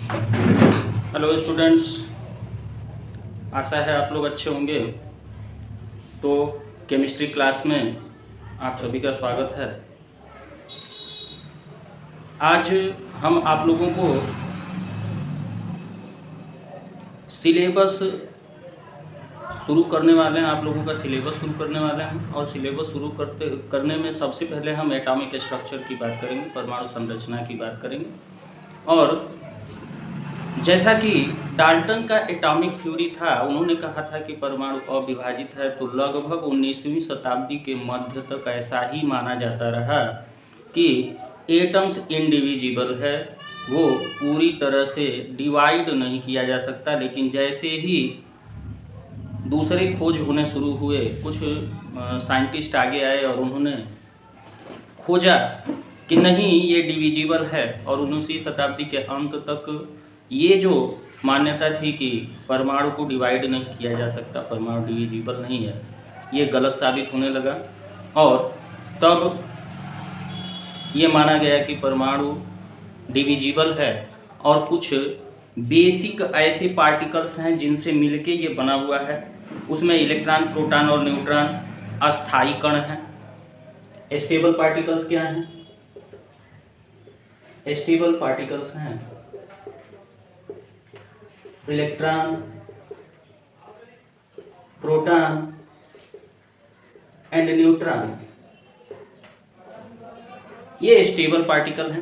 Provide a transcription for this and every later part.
Hello students, आशा है आप लोग अच्छे होंगे। तो केमिस्ट्री क्लास में आप सभी का स्वागत है। आज हम आप लोगों को सिलेबस शुरू करने वाले हैं। आप लोगों का सिलेबस शुरू करने वाले हैं और सिलेबस शुरू करने में सबसे पहले हम एटॉमिक स्ट्रक्चर की बात करेंगे, परमाणु संरचना की बात करेंगे। और जैसा कि डाल्टन का एटॉमिक थ्योरी था, उन्होंने कहा था कि परमाणु अविभाजित है, तो लगभग 19वीं शताब्दी के मध्य तक ऐसा ही माना जाता रहा कि एटम्स इंडिविजिबल है, वो पूरी तरह से डिवाइड नहीं किया जा सकता। लेकिन जैसे ही दूसरे खोज होने शुरू हुए, कुछ साइंटिस्ट आगे आए और उन्होंने खोजा कि नहीं, ये डिविजिबल है। और 19वीं शताब्दी के अंत तक ये जो मान्यता थी कि परमाणु को डिवाइड नहीं किया जा सकता, परमाणु डिविजिबल नहीं है, ये गलत साबित होने लगा। और तब ये माना गया कि परमाणु डिविजिबल है और कुछ बेसिक ऐसे पार्टिकल्स हैं जिनसे मिलके ये बना हुआ है। उसमें इलेक्ट्रॉन, प्रोटॉन और न्यूट्रॉन अस्थायी कण हैं। स्टेबल पार्टिकल्स क्या हैं? स्टेबल पार्टिकल्स हैं इलेक्ट्रॉन, प्रोटॉन एंड न्यूट्रॉन, ये स्टेबल पार्टिकल हैं।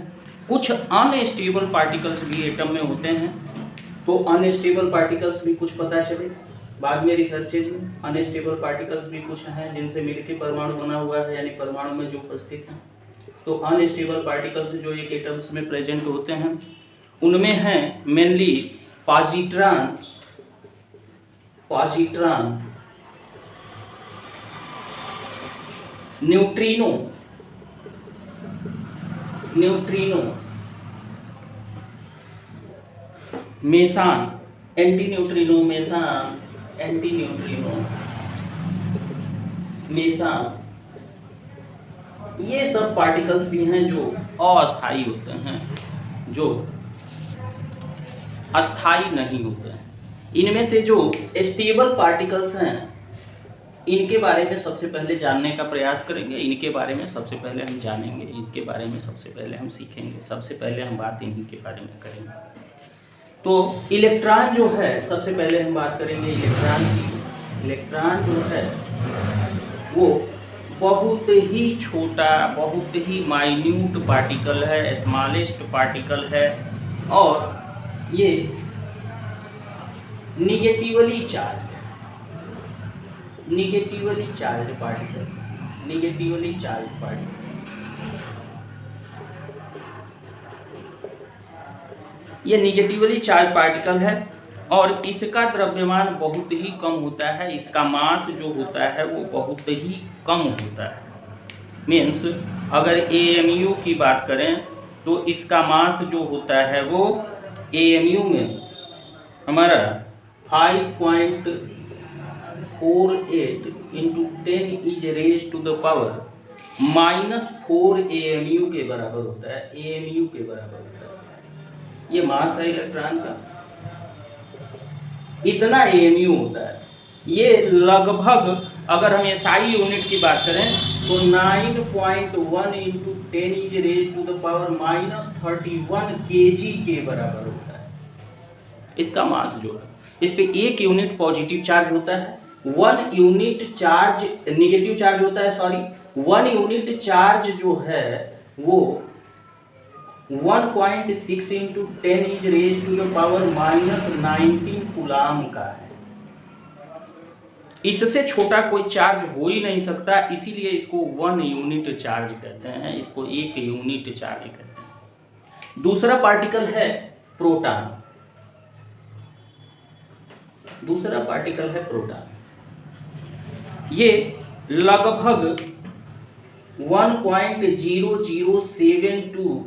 कुछ अनस्टेबल पार्टिकल्स भी एटम में होते हैं, तो अनस्टेबल पार्टिकल्स भी कुछ पता चले बाद में रिसर्चेज में। अनस्टेबल पार्टिकल्स भी कुछ हैं जिनसे मिलकर परमाणु बना हुआ है, यानी परमाणु में जो उपस्थित हैं। तो अनस्टेबल पार्टिकल्स जो एक एटम्स में प्रेजेंट होते हैं, उनमें हैं mainly positron, neutrino, Mason, anti neutrino, Mason, ये सब पार्टिकल्स भी हैं जो अस्थायी होते हैं, जो अस्थायी नहीं होते हैं। इनमें से जो स्टेबल पार्टिकल्स हैं, इनके बारे में सबसे पहले जानने का प्रयास करेंगे। इनके बारे में सबसे पहले हम जानेंगे, इनके बारे में सबसे पहले हम सीखेंगे, सबसे पहले हम बात इन्हीं के बारे में करेंगे। तो इलेक्ट्रॉन जो है, सबसे पहले हम बात करेंगे इलेक्ट्रॉन की। इलेक्ट्रॉन जो है वो बहुत ही छोटा, बहुत ही माइन्यूट पार्टिकल है, स्मॉलेस्ट पार्टिकल है। और ये निगेटिवली चार्ज पार्टिकल, ये निगेटिवली चार्ज पार्टिकल है और इसका द्रव्यमान बहुत ही कम होता है। इसका मास जो होता है वो बहुत ही कम होता है। मीन्स अगर AMU की बात करें तो इसका मास जो होता है वो AMU में हमारा 5.48 into 10 is raise to the power -4 AMU के बराबर होता है। AMU के बराबर होता है, ये मास है इलेक्ट्रॉन का, इतना AMU होता है। ये लगभग, अगर हम SI यूनिट की बात करें तो 9.1 into 10 is raise to the power -31 kg के बराबर होता है इसका मास जो है। इस पे 1 यूनिट पॉजिटिव चार्ज होता है, 1 यूनिट चार्ज निगेटिव चार्ज होता है, 1 यूनिट चार्ज जो है वो 1.6 into 10 is raise to the power -19 coulomb का है। इससे छोटा कोई चार्ज हो ही नहीं सकता, इसीलिए इसको 1 यूनिट चार्ज कहते हैं, इसको 1 यूनिट चार्ज कहते हैं। दूसरा पार्टिकल है प्रोटॉन। ये लगभग 1.0072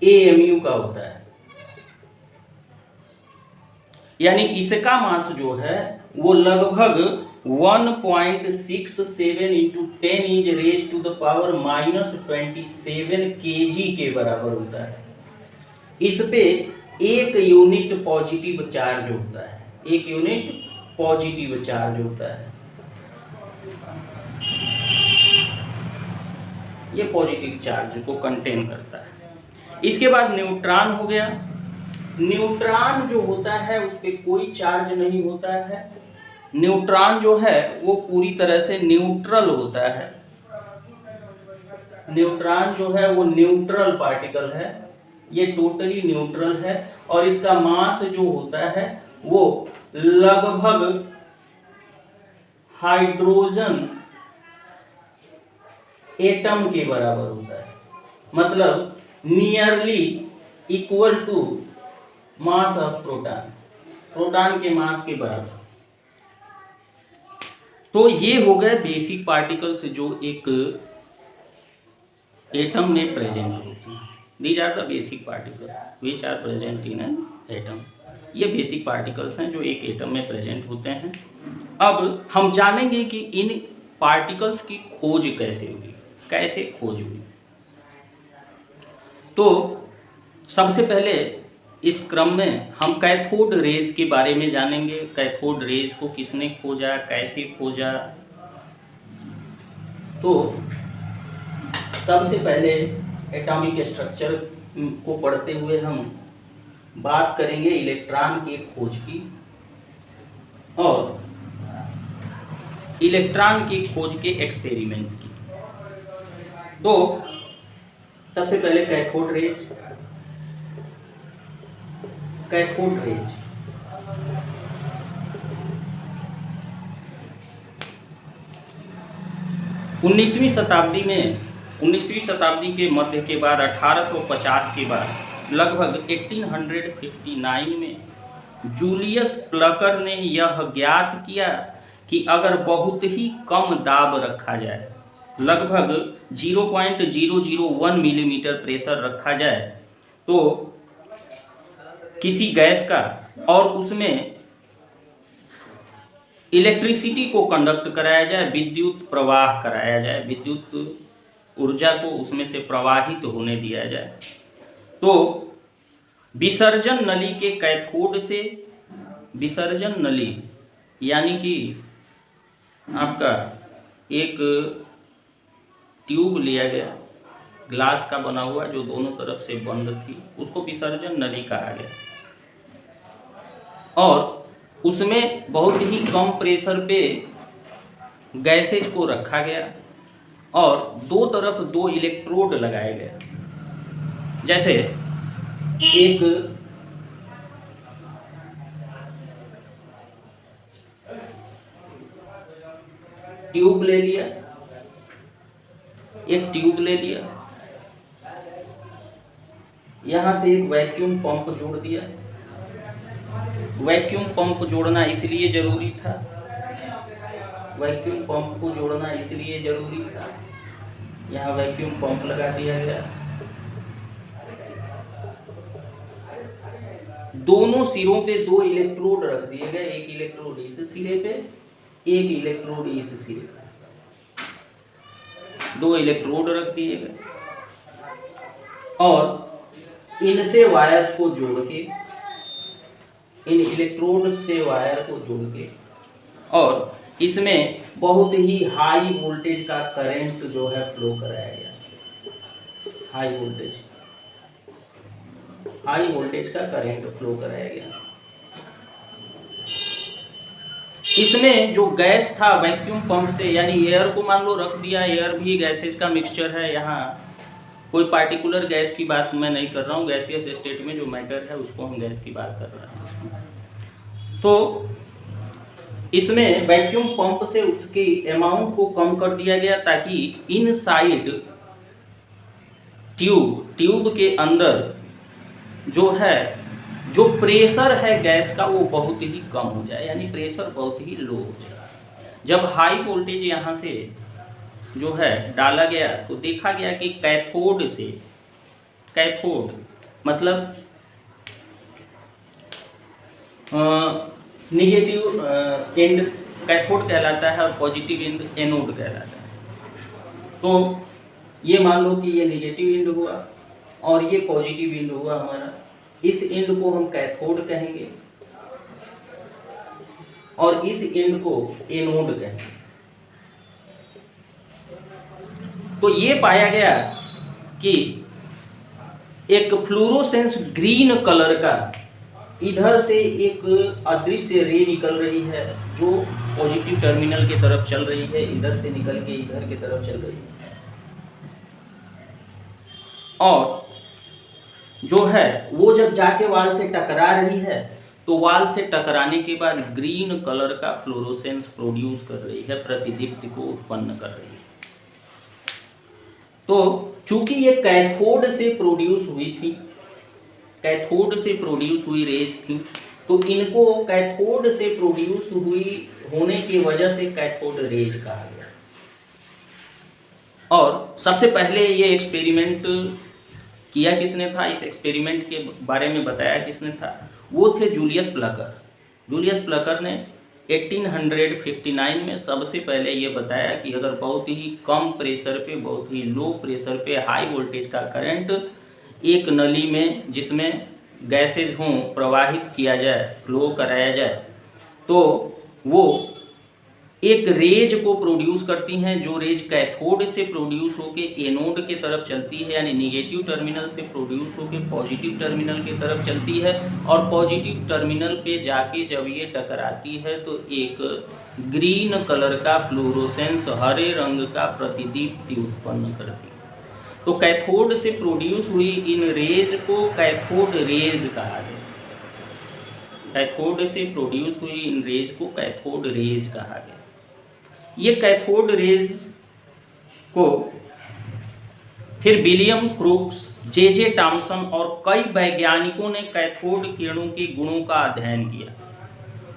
AMU का होता है, यानी इसका मास जो है वो लगभग 1.67 into 10 is raise to the power -27 kg के बराबर होता है। इस पे एक यूनिट पॉजिटिव चार्ज होता है, एक यूनिट पॉजिटिव चार्ज होता है, ये पॉजिटिव चार्ज को कंटेन करता है। इसके बाद न्यूट्रॉन हो गया। न्यूट्रॉन जो होता है उस पर कोई चार्ज नहीं होता है। न्यूट्रॉन जो है वो पूरी तरह से न्यूट्रल होता है। न्यूट्रॉन जो है वो न्यूट्रल पार्टिकल है, ये टोटली न्यूट्रल है और इसका मास जो होता है वो लगभग हाइड्रोजन एटम के बराबर होता है, मतलब nearly equal to mass of proton, proton के मास के बराबर। तो ये हो गए बेसिक पार्टिकल्स जो एक एटम में प्रेजेंट होती हैं। These are the basic particle which are present in an atom. ये बेसिक पार्टिकल्स हैं जो एक एटम में प्रेजेंट होते हैं। अब हम जानेंगे कि इन पार्टिकल्स की खोज कैसे हुई, कैसे खोज हुई। तो सबसे पहले इस क्रम में हम कैथोड रेज के बारे में जानेंगे। कैथोड रेज को किसने खोजा, कैसे खोजा। तो सबसे पहले एटॉमिक स्ट्रक्चर को पढ़ते हुए हम बात करेंगे इलेक्ट्रॉन की खोज की और इलेक्ट्रॉन की खोज के एक्सपेरिमेंट की। तो सबसे पहले कैथोड रेज। कैथोड रेज 19वीं शताब्दी के मध्य के बाद 1850 के बाद लगभग 1859 में जूलियस प्लकर ने यह ज्ञात किया कि अगर बहुत ही कम दाब रखा जाए, लगभग 0.001 मिलीमीटर प्रेशर रखा जाए तो किसी गैस का और उसमें इलेक्ट्रिसिटी को कंडक्ट कराया जाए, विद्युत प्रवाह कराया जाए, विद्युत ऊर्जा को उसमें से प्रवाहित होने दिया जाए, तो विसर्जन नली के कैथोड से, विसर्जन नली यानी कि आपका एक ट्यूब लिया गया ग्लास का बना हुआ जो दोनों तरफ से बंद थी, उसको विसर्जन नली कहा गया और उसमें बहुत ही कम प्रेशर पे गैसेज को रखा गया और दो तरफ दो इलेक्ट्रोड लगाए गए। जैसे एक ट्यूब ले लिया, एक ट्यूब ले लिया, यहां से एक वैक्यूम पंप जोड़ दिया। वैक्यूम पंप जोड़ना इसलिए जरूरी था, वैक्यूम पंप को जोड़ना इसलिए जरूरी था, यहाँ वैक्यूम पंप लगा दिया गया। दोनों सिरों पे दो इलेक्ट्रोड रख दिए गए, एक इलेक्ट्रोड इस सिरे पे, एक इलेक्ट्रोड इस सिरे पे, दो इलेक्ट्रोड रख दिए गए और इनसे वायर्स को जोड़ के, इन इलेक्ट्रोड से वायर को जोड़ के और इसमें बहुत ही हाई वोल्टेज का करंट जो है फ्लो कराया गया। हाई वोल्टेज का करंट फ्लो कराया गया। इसमें जो गैस था वैक्यूम पंप से, यानी एयर को मान लो रख दिया, एयर भी गैसेज का मिक्सचर है। यहाँ कोई पार्टिकुलर गैस की बात मैं नहीं कर रहा हूँ, गैसियस स्टेट में जो मैटर है उसको हम गैस की बात कर रहे हैं। तो इसमें वैक्यूम पंप से उसके अमाउंट को कम कर दिया गया ताकि इनसाइड ट्यूब के अंदर जो है, जो प्रेशर है गैस का वो बहुत ही कम हो जाए, यानी प्रेशर बहुत ही लो हो जाए। जब हाई वोल्टेज यहाँ से जो है डाला गया तो देखा गया कि कैथोड से, कैथोड मतलब निगेटिव एंड कैथोड कहलाता है और पॉजिटिव एंड एनोड कहलाता है। तो ये मान लो कि ये निगेटिव एंड हुआ और ये पॉजिटिव एंड हुआ हमारा। इस एंड को हम कैथोड कहेंगे और इस एंड को एनोड कहेंगे। तो ये पाया गया कि एक फ्लोरोसेंस ग्रीन कलर का इधर से एक अदृश्य रे निकल रही है जो पॉजिटिव टर्मिनल की तरफ चल रही है, इधर से निकल के इधर की तरफ चल रही है, और जो है वो जब जाके वाल से टकरा रही है तो वाल से टकराने के बाद ग्रीन कलर का फ्लोरोसेंस प्रोड्यूस कर रही है, प्रतिदीप्ति को उत्पन्न कर रही है। तो चूंकि ये कैथोड से प्रोड्यूस हुई थी, कैथोड से प्रोड्यूस हुई रेज थी, तो इनको कैथोड से प्रोड्यूस हुई होने की वजह से कैथोड रेज कहा गया। और सबसे पहले ये एक्सपेरिमेंट किया किसने था, इस एक्सपेरिमेंट के बारे में बताया किसने था, वो थे जूलियस प्लकर। जूलियस प्लकर ने 1859 में सबसे पहले ये बताया कि अगर बहुत ही कम प्रेशर पे, बहुत ही लो प्रेशर पे हाई वोल्टेज का करंट एक नली में जिसमें गैसेज हों प्रवाहित किया जाए, फ्लो कराया जाए, तो वो एक रेज को प्रोड्यूस करती हैं, जो रेज कैथोड से प्रोड्यूस होके एनोड की तरफ चलती है, यानी निगेटिव टर्मिनल से प्रोड्यूस होके पॉजिटिव टर्मिनल की तरफ चलती है, और पॉजिटिव टर्मिनल पे जाके जब ये टकराती है तो एक ग्रीन कलर का फ्लोरोसेंस, हरे रंग का प्रतिदीप्ति उत्पन्न करती है। तो कैथोड से प्रोड्यूस हुई इन रेज को कैथोड रेज कहा गया। कैथोड से प्रोड्यूस हुई इन रेज को कैथोड रेज कहा गया। ये कैथोड रेज को फिर विलियम क्रूक्स, जे टॉमसन और कई वैज्ञानिकों ने कैथोड किरणों के गुणों का अध्ययन किया।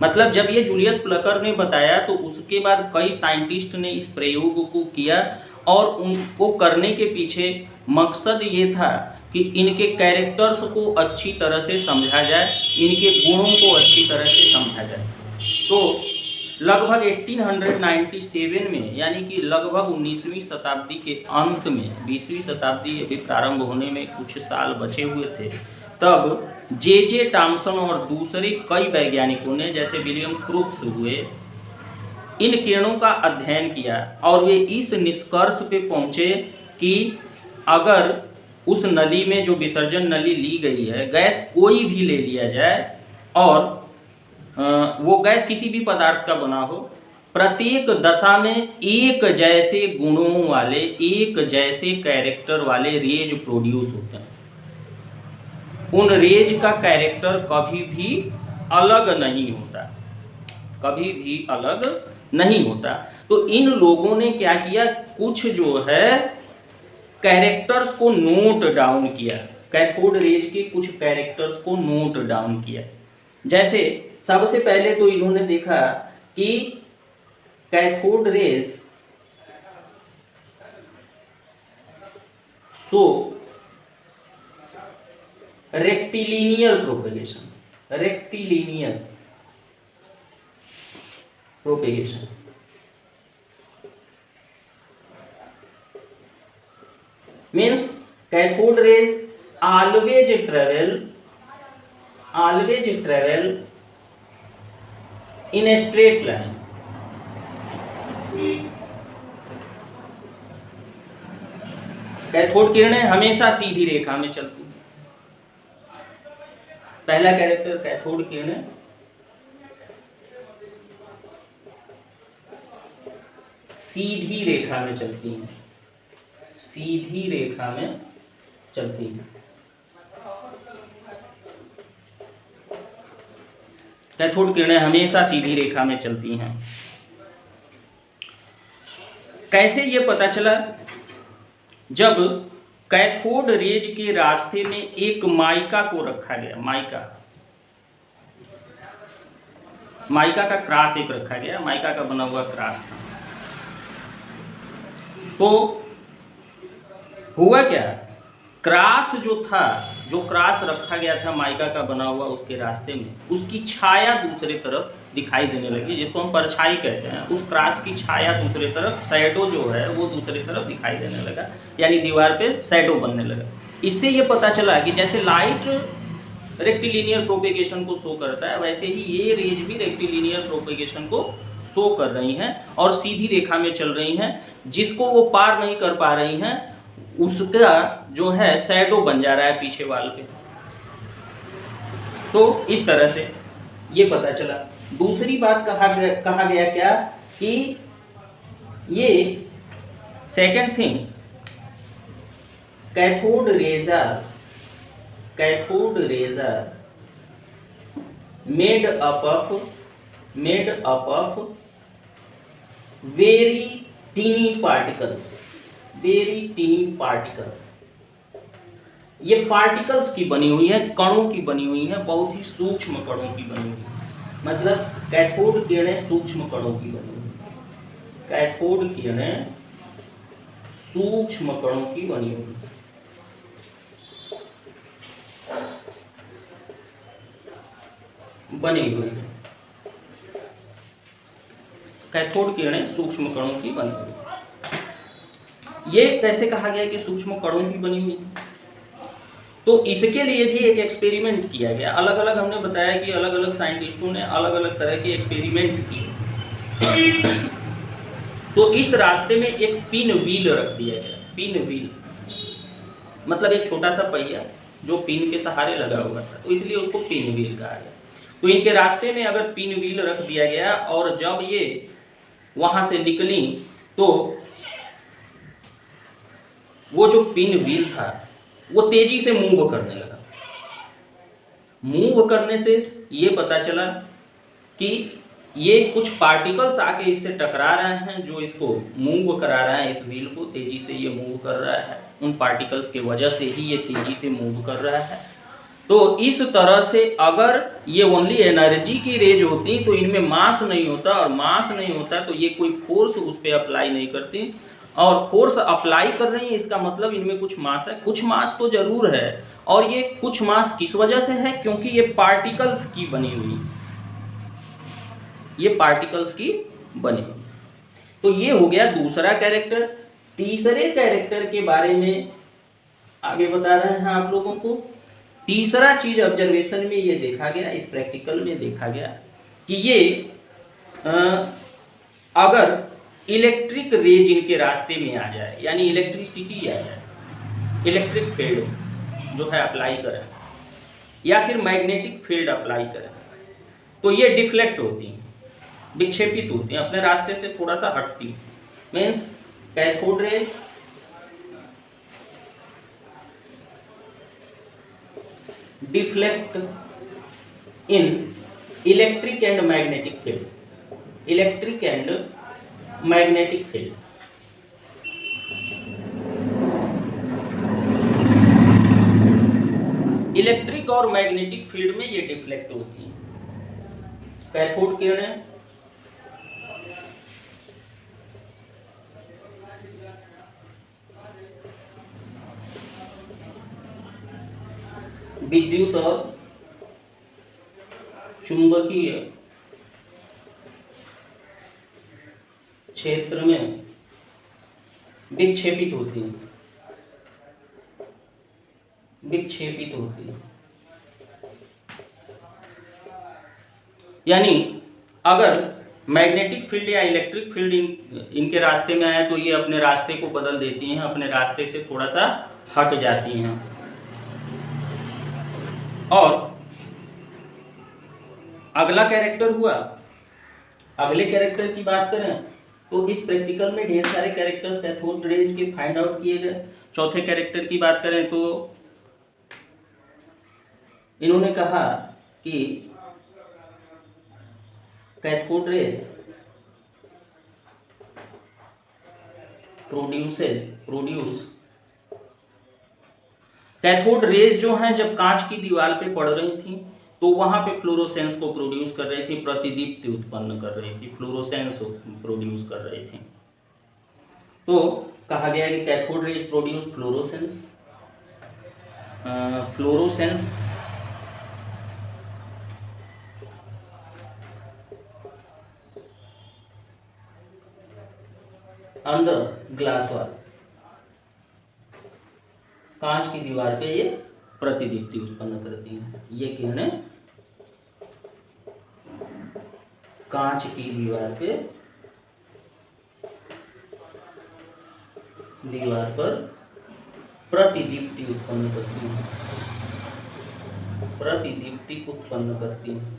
मतलब जब ये जूलियस प्लकर ने बताया तो उसके बाद कई साइंटिस्ट ने इस प्रयोग को किया, और उनको करने के पीछे मकसद ये था कि इनके कैरेक्टर्स को अच्छी तरह से समझा जाए, इनके गुणों को अच्छी तरह से समझा जाए। तो लगभग 1897 में, यानी कि लगभग 19वीं शताब्दी के अंत में, 20वीं शताब्दी अभी प्रारंभ होने में कुछ साल बचे हुए थे, तब जे टॉमसन और दूसरे कई वैज्ञानिकों ने, जैसे विलियम क्रूक्स हुए, इन किरणों का अध्ययन किया और वे इस निष्कर्ष पे पहुंचे कि अगर उस नली में, जो विसर्जन नली ली गई है, गैस कोई भी ले लिया जाए और वो गैस किसी भी पदार्थ का बना हो, प्रत्येक दशा में एक जैसे गुणों वाले, एक जैसे कैरेक्टर वाले रेज प्रोड्यूस होते हैं। उन रेज का कैरेक्टर कभी भी अलग नहीं होता, कभी भी अलग नहीं होता। तो इन लोगों ने क्या किया, कुछ जो है कैरेक्टर्स को नोट डाउन किया, कैथोड रेज के कुछ कैरेक्टर्स को नोट डाउन किया। जैसे सबसे पहले तो इन्होंने देखा कि cathode rays show rectilinear propagation, rectilinear propagation means cathode rays always travel in a straight line. Cathode किरणें हमेशा सीधी रेखा में चलती हैं। पहला कैरेक्टर, कैथोड किरणें सीधी रेखा में चलती हैं, सीधी रेखा में चलती हैं। कैथोड किरणें हमेशा सीधी रेखा में चलती हैं। कैसे ये पता चला? जब कैथोड रेज के रास्ते में एक माइका को रखा गया, माइका का क्रॉस एक रखा गया, माइका का बना हुआ क्रॉस था। तो हुआ क्या, क्रॉस जो था, जो क्रॉस रखा गया था माइका का बना हुआ उसके रास्ते में, उसकी छाया दूसरे तरफ दिखाई देने लगी, जिसको हम परछाई कहते हैं। उस क्रॉस की छाया दूसरे तरफ, शैडो जो है वो दूसरे तरफ दिखाई देने लगा, यानी दीवार पे शैडो बनने लगा। इससे ये पता चला कि जैसे लाइट रेक्टिलिनियर प्रोपेगेशन को शो करता है, वैसे ही ये रेज भी रेक्टिलिनियर प्रोपेगेशन को शो कर रही हैं और सीधी रेखा में चल रही हैं। जिसको वो पार नहीं कर पा रही हैं उसका जो है शैडो बन जा रहा है पीछे वाल पे। तो इस तरह से ये पता चला। दूसरी बात कहा गया क्या कि ये second thing, cathode rays are made up of very tiny particles. ये पार्टिकल्स की बनी हुई है, कणों की बनी हुई है, बहुत ही सूक्ष्म कणों की बनी हुई है। मतलब कैथोड किरणें सूक्ष्म कणों की बनी हुई है, कैथोड किरणें सूक्ष्म कणों की बनी हुई है। कैथोड किरणें सूक्ष्म कणों की बनी हुई। ये कैसे कहा गया कि सूक्ष्म कणों की बनी हुई? तो इसके लिए भी एक एक्सपेरिमेंट किया गया। अलग अलग हमने बताया कि अलग अलग साइंटिस्टों ने अलग अलग तरह के एक्सपेरिमेंट किए। तो इस रास्ते में एक पिन व्हील रख दिया गया। पिन व्हील मतलब एक छोटा सा पहिया जो पिन के सहारे लगा हुआ था, तो इसलिए उसको पिन व्हील कहा गया। तो इनके रास्ते में अगर पिन व्हील रख दिया गया और जब ये वहां से निकली तो वो जो पिन व्हील था वो तेजी से मूव करने लगा। मूव करने से ये पता चला कि ये कुछ पार्टिकल्स आके इससे टकरा रहे हैं जो इसको मूव करा रहा है, इस व्हील को तेजी से ये मूव कर रहा है। उन पार्टिकल्स के वजह से ही ये तेजी से मूव कर रहा है। तो इस तरह से अगर ये ओनली एनर्जी की रेज होती तो इनमें मास नहीं होता, और मास नहीं होता तो ये कोई फोर्स उस पर अप्लाई नहीं करती, और फोर्स अप्लाई कर रही है इसका मतलब इनमें कुछ मास है। कुछ मास तो जरूर है, और ये कुछ मास किस वजह से है? क्योंकि ये पार्टिकल्स की बनी हुई, ये पार्टिकल्स की बनी हुई। तो ये हो गया दूसरा कैरेक्टर। तीसरे कैरेक्टर के बारे में आगे बता रहे हैं आप लोगों को। तीसरा चीज ऑब्जर्वेशन में ये देखा गया, इस प्रैक्टिकल में देखा गया कि ये अगर इलेक्ट्रिक रेज इनके रास्ते में आ जाए, यानी इलेक्ट्रिसिटी आ जाए, इलेक्ट्रिक फील्ड जो है अप्लाई करें, या फिर मैग्नेटिक फील्ड अप्लाई करें, तो ये डिफ्लेक्ट होती हैं, विक्षेपित होती हैं, अपने रास्ते से थोड़ा सा हटती हैं। Means cathode rays deflect in electric and magnetic field, electric and magnetic field. Electric और मैग्नेटिक फील्ड में ये डिफ्लेक्ट होती है। कैथोड किरणें विद्युत और चुंबकीय क्षेत्र में विक्षेपित होती है, विक्षेपित होती है। यानी अगर मैग्नेटिक फील्ड या इलेक्ट्रिक फील्ड इनके रास्ते में आए तो ये अपने रास्ते को बदल देती हैं, अपने रास्ते से थोड़ा सा हट जाती हैं। और अगला कैरेक्टर हुआ, अगले कैरेक्टर की बात करें तो इस प्रैक्टिकल में ढेर सारे कैरेक्टर्स कैथोड रेज के फाइंड आउट किए गए। चौथे कैरेक्टर की बात करें तो इन्होंने कहा कि cathode rays produce cathode rays जो हैं जब कांच की दीवार पे पड़ रही थी तो वहां पे फ्लोरोसेंस को प्रोड्यूस कर रही थी, प्रतिदीप्ति उत्पन्न कर रही थी, फ्लोरोसेंस प्रोड्यूस कर रही थी। तो कहा गया कि cathode rays produce fluorescence on the glass wall, कांच की दीवार पे ये प्रतिदीप्ति उत्पन्न करती हैं। ये किरणें कांच की दीवार पर प्रतिदीप्ति उत्पन्न करती हैं, प्रतिदीप्ति उत्पन्न करती हैं।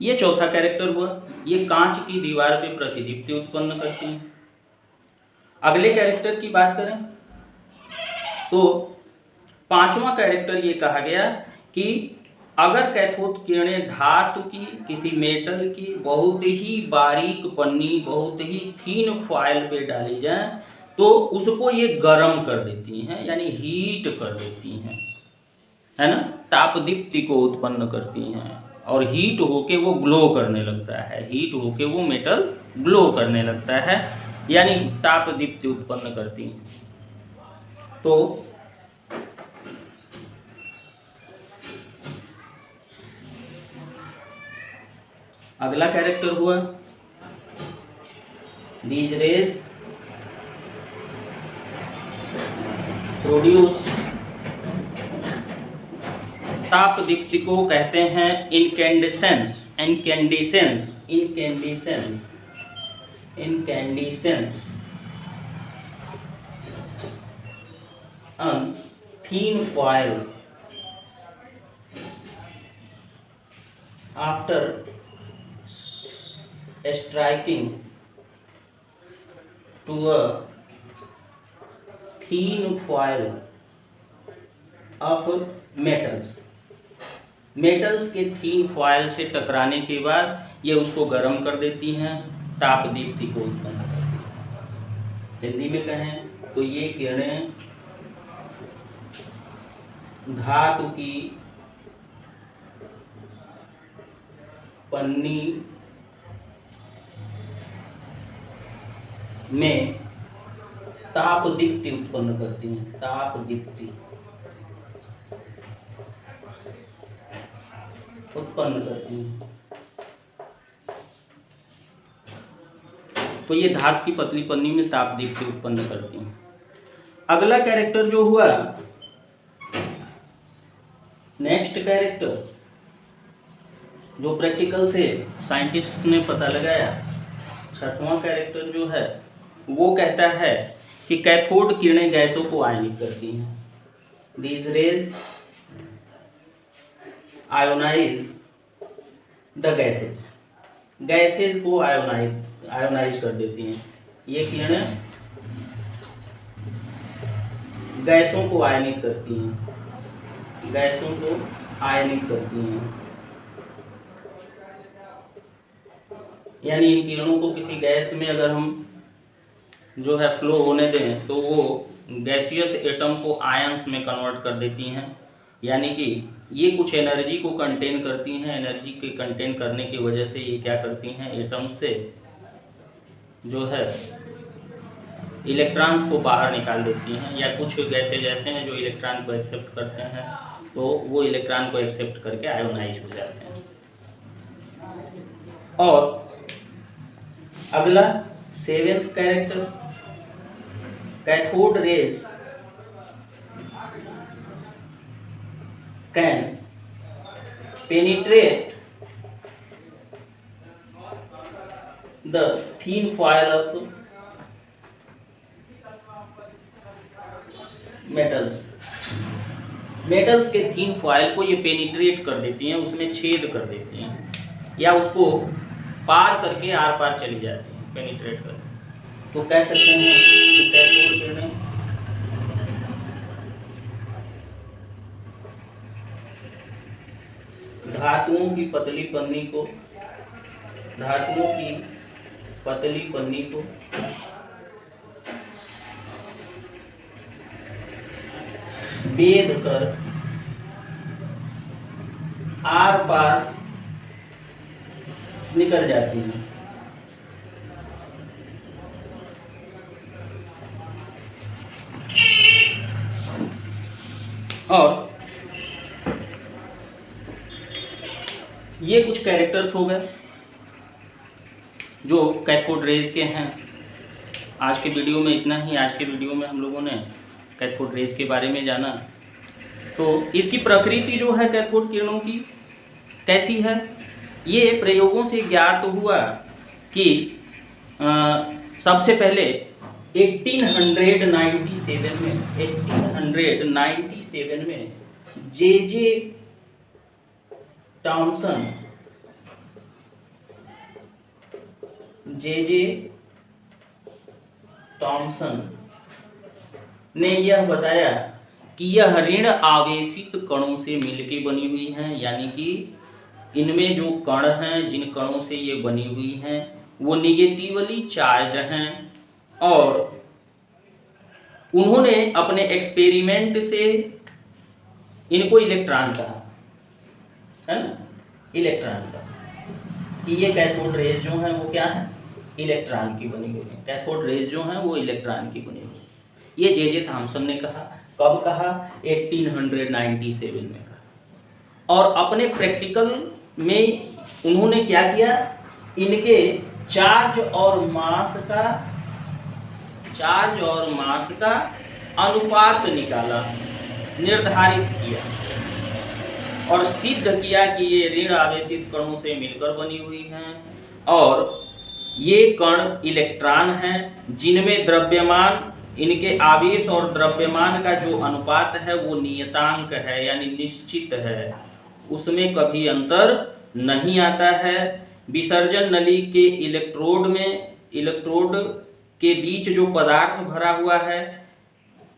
ये चौथा कैरेक्टर हुआ, ये कांच की दीवार पे प्रतिदीप्ति उत्पन्न करती हैं। अगले कैरेक्टर की बात करें तो पांचवा कैरेक्टर ये कहा गया कि अगर कैथोड किरणें धातु की, किसी मेटल की बहुत ही बारीक पन्नी, बहुत ही थीन फॉयल पे डाली जाए तो उसको ये गर्म कर देती हैं, यानी हीट कर देती हैं, है ना, तापदीप्ति को उत्पन्न करती हैं और हीट होके वो ग्लो करने लगता है, हीट होके वो मेटल ग्लो करने लगता है, यानी तापदीप्ति उत्पन्न करती हैं। तो अगला कैरेक्टर हुआ these rays प्रोड्यूस, तापदीप्ति को कहते हैं इनकैंडेसेंस, इनकैंडेसेंस, इनकैंडेसेंस, इनकैंडेसेंस on thin foil after striking to a thin foil of metals, metals के थीन फॉयल से टकराने के बाद ये उसको गर्म कर देती हैं, तापदीप्ति को उत्पन्न करती हैं। हिंदी में कहें तो ये किरणें धातु की पन्नी में तापदीप्ति उत्पन्न करती हैं, तापदीप्ति उत्पन्न करती हैं। तो ये धातु की पतली पन्नी में तापदीप्ति उत्पन्न करती हैं। अगला कैरेक्टर जो हुआ, नेक्स्ट कैरेक्टर जो प्रैक्टिकल से साइंटिस्ट्स ने पता लगाया, छठवां कैरेक्टर जो है वो कहता है कि कैथोड किरणें गैसों को आयनित करती हैं। These rays ionize the gases, gases को आयोनाइज कर देती हैं। ये किरणें गैसों को आयनित करती हैं, गैसों को आयनित करती हैं, यानी इन किरणों को किसी गैस में अगर हम जो है फ्लो होने दें तो वो गैसियस एटम को आयंस में कन्वर्ट कर देती हैं, यानी कि ये कुछ एनर्जी को कंटेन करती हैं। एनर्जी के कंटेन करने की वजह से ये क्या करती हैं, एटम्स से जो है इलेक्ट्रॉन्स को बाहर निकाल देती हैं, या कुछ गैसेज ऐसे हैं जो इलेक्ट्रॉन को एक्सेप्ट करते हैं तो वो इलेक्ट्रॉन को एक्सेप्ट करके आयोनाइज हो जाते हैं। और अगला seventh character, cathode rays can penetrate the thin foil of metals, metals के थीन फॉयल को ये पेनिट्रेट कर देती हैं, उसमें छेद कर देती हैं, या उसको पार करके आर पार चली जाती हैं, पेनिट्रेट कर। तो कह सकते हैं कि कैथोड किरणें धातुओं की पतली पन्नी को, धातुओं की पतली पन्नी को भेद कर आर पार निकल जाती हैं। और ये कुछ कैरेक्टर्स हो गए जो कैथोड रेज के हैं। आज के वीडियो में इतना ही। आज के वीडियो में हम लोगों ने कैथोड रेज के बारे में जाना। तो इसकी प्रकृति जो है कैथोड किरणों की कैसी है, ये प्रयोगों से ज्ञात हुआ कि सबसे पहले 1897 में जे टॉमसन ने यह बताया कि यह ऋण आवेशित कणों से मिलके बनी हुई हैं, यानी कि इनमें जो कण हैं, जिन कणों से ये बनी हुई हैं, वो निगेटिवली चार्ज्ड हैं। और उन्होंने अपने एक्सपेरिमेंट से इनको इलेक्ट्रॉन कहा, है ना, इलेक्ट्रॉन कहा कि ये कैथोड रेज जो है वो क्या है, इलेक्ट्रॉन की बनी हुई है। कैथोड रेज जो है वो इलेक्ट्रॉन की बनी हुई है। ये जे थॉमसन ने कहा। कब कहा? 1897 में कहा। और अपने प्रैक्टिकल में उन्होंने क्या किया, इनके चार्ज और मास का अनुपात निकाला, निर्धारित किया और सिद्ध किया कि ये ऋण आवेशित कणों से मिलकर बनी हुई हैं और ये कण इलेक्ट्रॉन हैं, जिनमें द्रव्यमान, इनके आवेश और द्रव्यमान का जो अनुपात है वो नियतांक है, यानी निश्चित है, उसमें कभी अंतर नहीं आता है। विसर्जन नली के इलेक्ट्रोड के बीच जो पदार्थ भरा हुआ है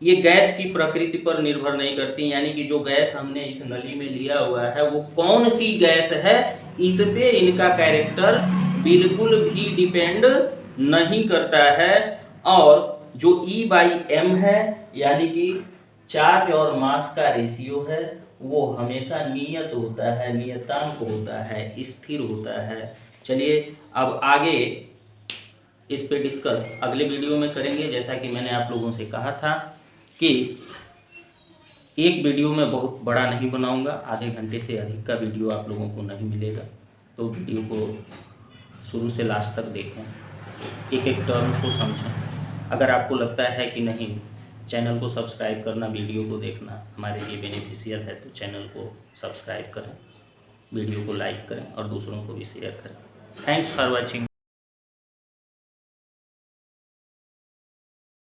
ये गैस की प्रकृति पर निर्भर नहीं करती, यानी कि जो गैस हमने इस नली में लिया हुआ है वो कौन सी गैस है, इस पे इनका कैरेक्टर बिल्कुल भी डिपेंड नहीं करता है। और जो E/m है, यानी कि चार्ज और मास का रेशियो है, वो हमेशा नियत होता है, नियतांक होता है, स्थिर होता है। चलिए अब आगे इस पे डिस्कस अगले वीडियो में करेंगे। जैसा कि मैंने आप लोगों से कहा था कि एक वीडियो में बहुत बड़ा नहीं बनाऊंगा, आधे घंटे से अधिक का वीडियो आप लोगों को नहीं मिलेगा। तो वीडियो को शुरू से लास्ट तक देखें, एक एक टर्म्स को समझें। अगर आपको लगता है कि नहीं, चैनल को सब्सक्राइब करना, वीडियो को देखना हमारे लिए बेनिफिशियल है, तो चैनल को सब्सक्राइब करें, वीडियो को लाइक करें और दूसरों को भी शेयर करें। Thanks for watching.